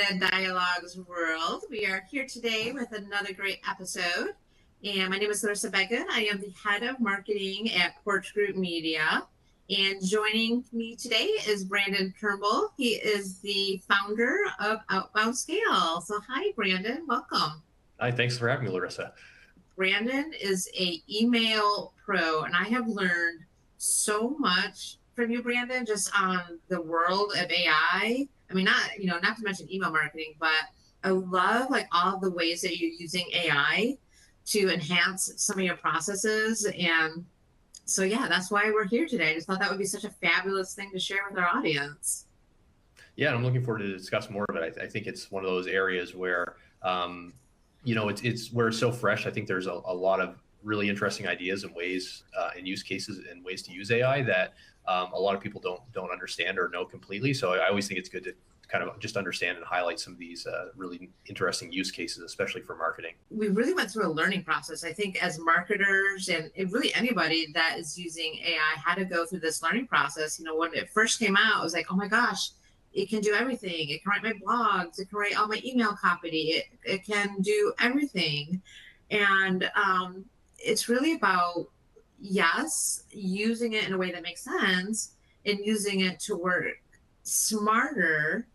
in Dialogues World. We are here today with another great episode. And my name is Larissa Beckett. I am the head of marketing at Quirks Group Media. And joining me today is Brandon Turnbull. He is the founder of Outbound Scale. So hi, Brandon. Welcome. Hi, thanks for having me, Larissa. Brandon is an email pro, and I have learned so much from you, Brandon, just on the world of AI. I mean, not to mention email marketing, but I love like all the ways that you're using AI to enhance some of your processes. And so, yeah, that's why we're here today. I just thought that would be such a fabulous thing to share with our audience. Yeah, and I'm looking forward to discuss more of it. I think it's one of those areas where, it's where it's so fresh. I think there's a lot of really interesting ideas and ways and use cases and ways to use AI that a lot of people don't understand or know completely. So I always think it's good to kind of just understand and highlight some of these really interesting use cases, especially for marketing. We really went through a learning process. I think as marketers and really anybody that is using AI had to go through this learning process. You know, when it first came out, it was like, oh my gosh, it can do everything. It can write my blogs. It can write all my email copy. It can do everything. And it's really about, yes, using it in a way that makes sense and using it to work smarter,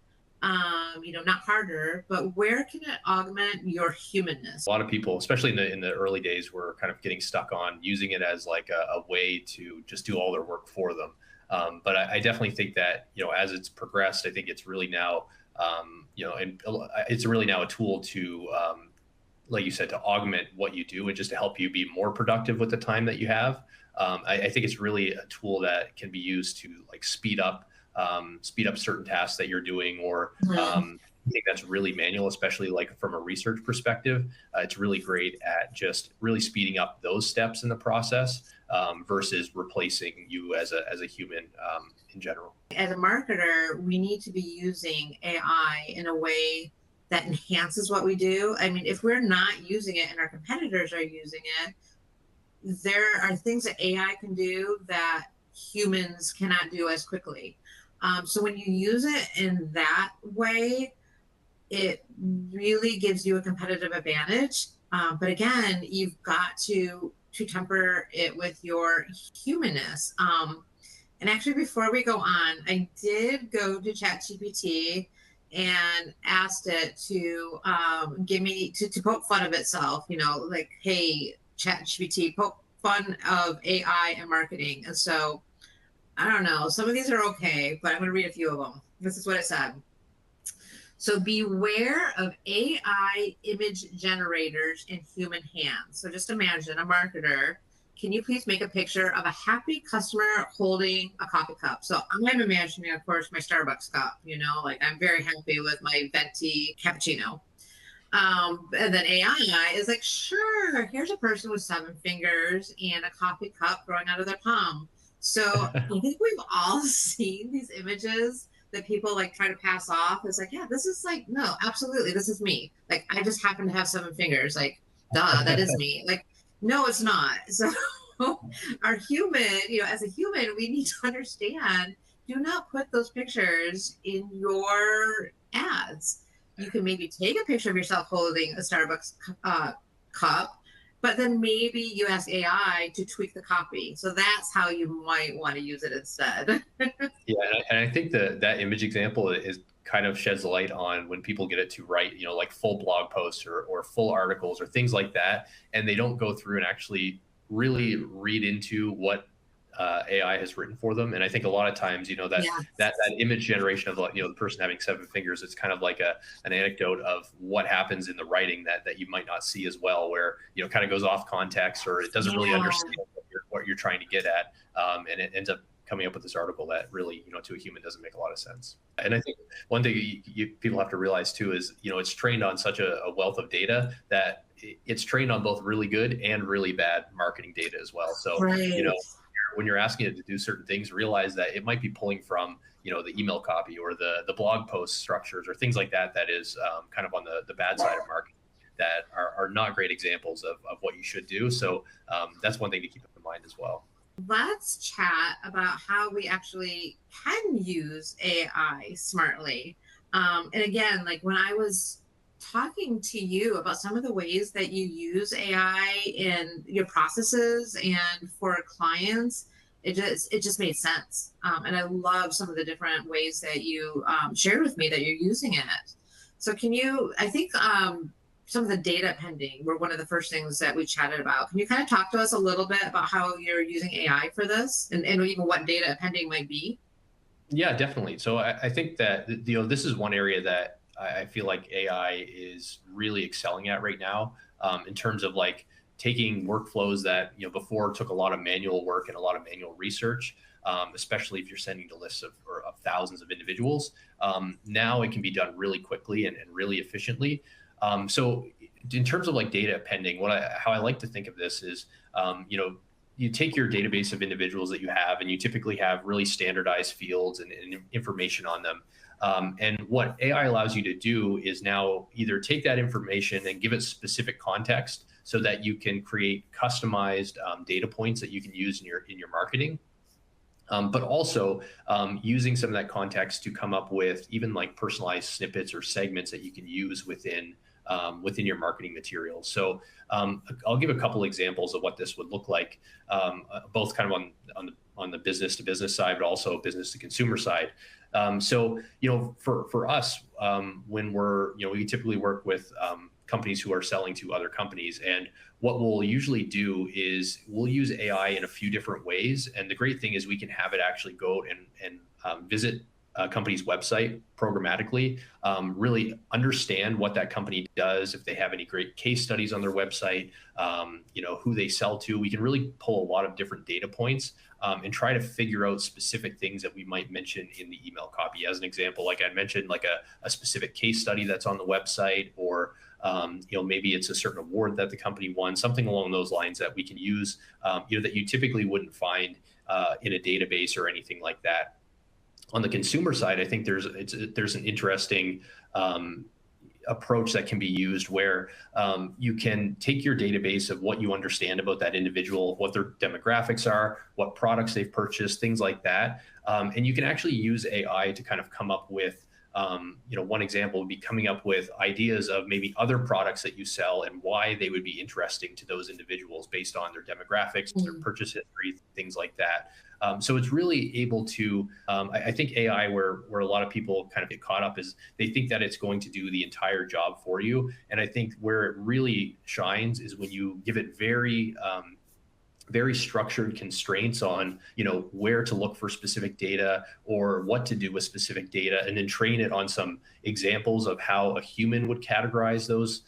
not harder, but where can it augment your humanness? A lot of people, especially in the early days, were kind of getting stuck on using it as like a way to just do all their work for them. But I definitely think that, as it's progressed, I think it's really now, it's really now a tool to, like you said, to augment what you do and just to help you be more productive with the time that you have. I think it's really a tool that can be used to like speed up certain tasks that you're doing, or I think that's really manual, especially like from a research perspective. It's really great at just really speeding up those steps in the process versus replacing you as a human in general. As a marketer, we need to be using AI in a way that enhances what we do. I mean, if we're not using it and our competitors are using it, there are things that AI can do that humans cannot do as quickly. So when you use it in that way, it really gives you a competitive advantage. But again, you've got to temper it with your humanness. And actually, before we go on, I did go to ChatGPT and asked it to give me to poke fun of itself. Like, hey, ChatGPT, poke fun of AI and marketing. And so I don't know. Some of these are okay, but I'm going to read a few of them. This is what it said. So beware of AI image generators in human hands. So just imagine a marketer. Can you please make a picture of a happy customer holding a coffee cup? So I'm imagining, of course, my Starbucks cup, like I'm very happy with my venti cappuccino. And then AI is like, sure, here's a person with 7 fingers and a coffee cup growing out of their palm. So I think we've all seen these images that people like try to pass off. It's like, yeah, this is like, no, absolutely, this is me. Like, I just happen to have 7 fingers. Like, duh, that is me. Like, no, it's not. So our human, as a human, we need to understand, do not put those pictures in your ads. You can maybe take a picture of yourself holding a Starbucks cup, but then maybe you ask AI to tweak the copy. So that's how you might want to use it instead. Yeah, and I think that image example is kind of sheds light on when people get it to write, like full blog posts or full articles or things like that, and they don't go through and actually really read into what AI has written for them. And I think a lot of times, that image generation of the person having 7 fingers, it's kind of like an anecdote of what happens in the writing that you might not see as well, where kind of goes off context, or it doesn't really understand what you're trying to get at, and it ends up coming up with this article that really, to a human doesn't make a lot of sense. And I think one thing people have to realize too is, it's trained on such a wealth of data that it's trained on both really good and really bad marketing data as well. So, when you're asking it to do certain things, realize that it might be pulling from, the email copy or the blog post structures or things like that is kind of on the bad side of marketing that are not great examples of what you should do. So that's one thing to keep in mind as well. Let's chat about how we actually can use AI smartly. And again, like when I was talking to you about some of the ways that you use AI in your processes and for clients, it just made sense. And I love some of the different ways that you shared with me that you're using it. So can you, I think some of the data pending were one of the first things that we chatted about. Can you kind of talk to us a little bit about how you're using AI for this and even what data pending might be? Yeah, definitely. So I think that this is one area that I feel like AI is really excelling at right now, in terms of like taking workflows that before took a lot of manual work and a lot of manual research, especially if you're sending to lists of thousands of individuals. Now it can be done really quickly and really efficiently. So in terms of like data pending, how I like to think of this is, you take your database of individuals that you have, and you typically have really standardized fields and information on them. And what AI allows you to do is now either take that information and give it specific context so that you can create customized data points that you can use in your marketing. But also using some of that context to come up with even like personalized snippets or segments that you can use within your marketing materials. So I'll give a couple examples of what this would look like, both kind of on the business to business side, but also business to consumer side. So for us, when we typically work with companies who are selling to other companies, and what we'll usually do is we'll use AI in a few different ways. And the great thing is we can have it actually go and visit a company's website programmatically, really understand what that company does, if they have any great case studies on their website, who they sell to. We can really pull a lot of different data points, and try to figure out specific things that we might mention in the email copy. As an example, like I mentioned, like a specific case study that's on the website, or maybe it's a certain award that the company won, something along those lines that we can use, that you typically wouldn't find in a database or anything like that. On the consumer side, I think there's an interesting approach that can be used where you can take your database of what you understand about that individual, what their demographics are, what products they've purchased, things like that. And you can actually use AI to kind of come up with, one example would be coming up with ideas of maybe other products that you sell and why they would be interesting to those individuals based on their demographics, their purchase history, things like that. So it's really able to, I think AI, where a lot of people kind of get caught up, is they think that it's going to do the entire job for you. And I think where it really shines is when you give it very structured constraints on, where to look for specific data or what to do with specific data, and then train it on some examples of how a human would categorize those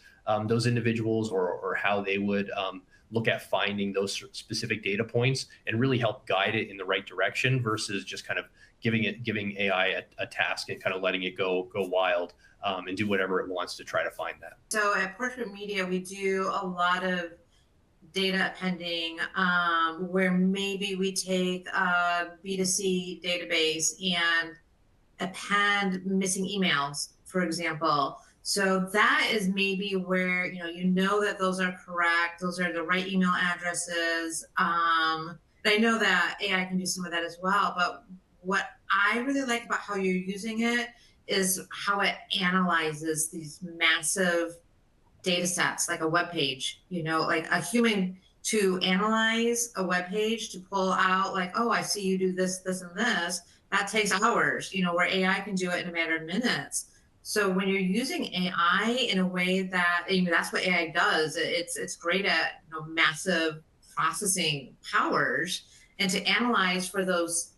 individuals, or how they would look at finding those specific data points, and really help guide it in the right direction, versus just kind of giving AI a task and kind of letting it go wild, and do whatever it wants to try to find that. So at Portrait Media, we do a lot of data pending, where maybe we take a B2C database and append missing emails, for example. So that is maybe where that those are correct, those are the right email addresses. I know that AI can do some of that as well, but what I really like about how you're using it is how it analyzes these massive data sets, like a web page, like a human to analyze a web page, to pull out like, oh, I see you do this, this, and this. That takes hours, where AI can do it in a matter of minutes. So when you're using AI in a way that, that's what AI does. It's great at massive processing powers, and to analyze for those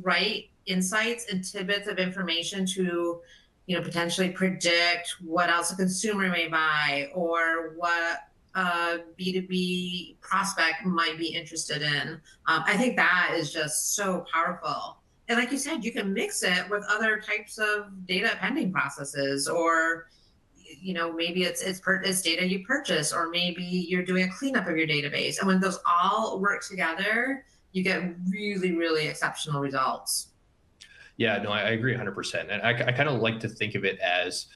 right insights and tidbits of information to potentially predict what else a consumer may buy, or what a B2B prospect might be interested in. I think that is just so powerful. And like you said, you can mix it with other types of data pending processes, or maybe it's data you purchase, or maybe you're doing a cleanup of your database. And when those all work together, you get really, really exceptional results. Yeah, no, I agree 100%. And I kind of like to think of it as,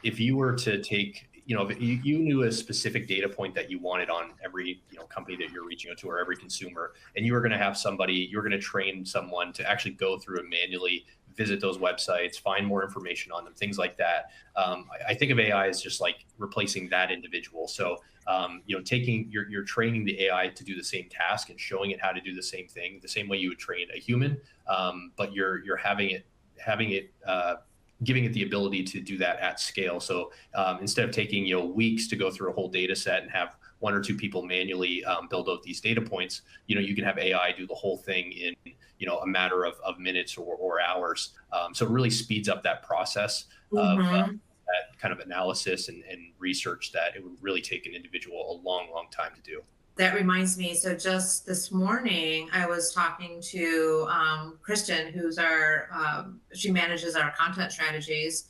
if you were to take, if you knew a specific data point that you wanted on every, company that you're reaching out to, or every consumer, and you were going to have somebody, you were going to train someone to actually go through and manually visit those websites, find more information on them, things like that. I think of AI as just like replacing that individual. So, taking you're training the AI to do the same task and showing it how to do the same thing, the same way you would train a human, but you're having it giving it the ability to do that at scale. So instead of taking weeks to go through a whole data set and have one or two people manually build out these data points, you can have AI do the whole thing in a matter of minutes or hours. So it really speeds up that process of that kind of analysis and research that it would really take an individual a long, long time to do. That reminds me. So just this morning, I was talking to Kristen, who's she manages our content strategies,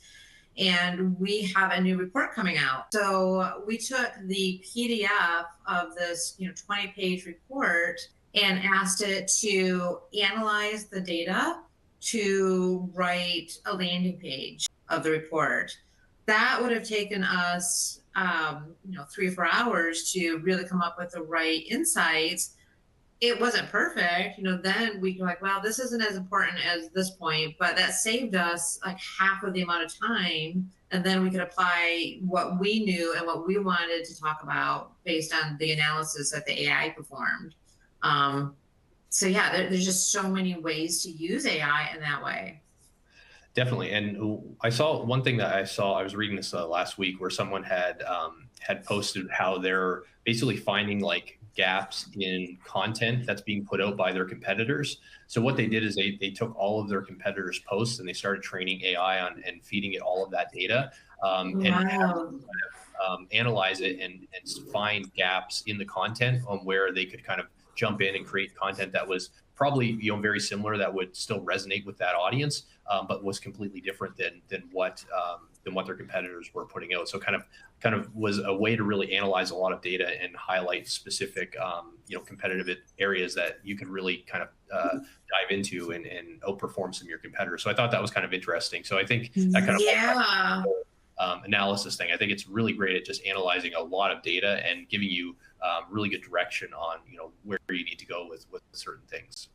and we have a new report coming out. So we took the PDF of this 20-page report and asked it to analyze the data to write a landing page of the report. That would have taken us 3 or 4 hours to really come up with the right insights. It wasn't perfect. Then we were like, well, this isn't as important as this point, but that saved us like half of the amount of time. And then we could apply what we knew and what we wanted to talk about based on the analysis that the AI performed. So yeah, there's just so many ways to use AI in that way. Definitely. And I saw one thing that I was reading this last week where someone had posted how they're basically finding like gaps in content that's being put out by their competitors. So what they did is they took all of their competitors' posts and they started training AI on and feeding it all of that data and analyze it and find gaps in the content on where they could kind of jump in and create content that was probably very similar, that would still resonate with that audience, but was completely different than what their competitors were putting out. So kind of was a way to really analyze a lot of data and highlight specific competitive areas that you could really kind of dive into and outperform some of your competitors. So I thought that was kind of interesting. So I think that kind of analysis thing, I think it's really great at just analyzing a lot of data and giving you really good direction on where you need to go with certain things.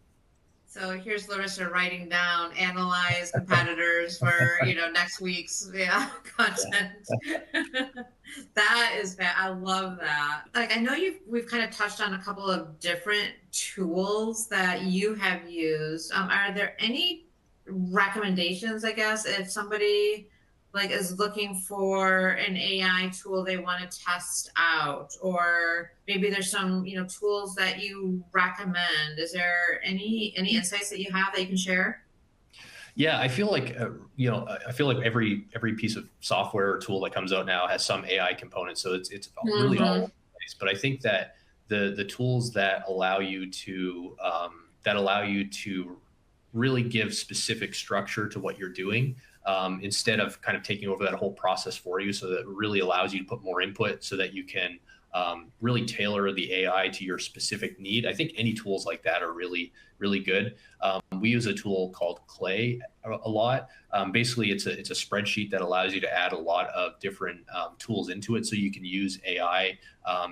So here's Larissa writing down, analyze competitors for next week's content. That is bad. I love that. Like, I know we've kind of touched on a couple of different tools that you have used. Are there any recommendations, I guess, if somebody is looking for an AI tool they want to test out, or maybe there's some tools that you recommend? Is there any insights that you have that you can share? Yeah, I feel like every piece of software or tool that comes out now has some AI component, so it's really all over the place. But I think that the tools that allow you to really give specific structure to what you're doing, instead of kind of taking over that whole process for you, so that it really allows you to put more input so that you can really tailor the AI to your specific need. I think any tools like that are really, really good. We use a tool called Clay a lot. Basically, it's a spreadsheet that allows you to add a lot of different tools into it, so you can use AI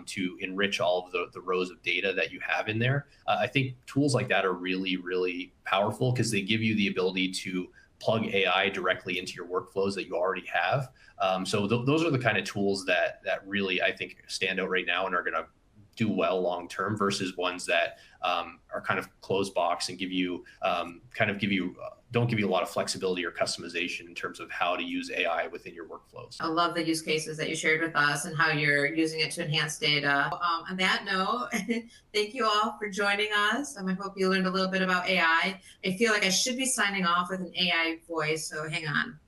to enrich all of the rows of data that you have in there. I think tools like that are really, really powerful because they give you the ability to plug AI directly into your workflows that you already have. So those are the kind of tools that really, I think, stand out right now and are going to do well long term, versus ones that are kind of closed box and don't give you a lot of flexibility or customization in terms of how to use AI within your workflows. I love the use cases that you shared with us and how you're using it to enhance data. On that note, thank you all for joining us. I hope you learned a little bit about AI. I feel like I should be signing off with an AI voice, so hang on.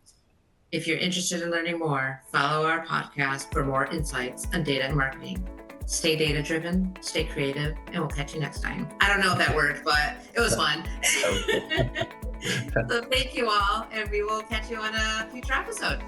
If you're interested in learning more, follow our podcast for more insights on data and marketing. Stay data-driven, stay creative, and we'll catch you next time. I don't know if that worked, but it was fun. So thank you all, and we will catch you on a future episode.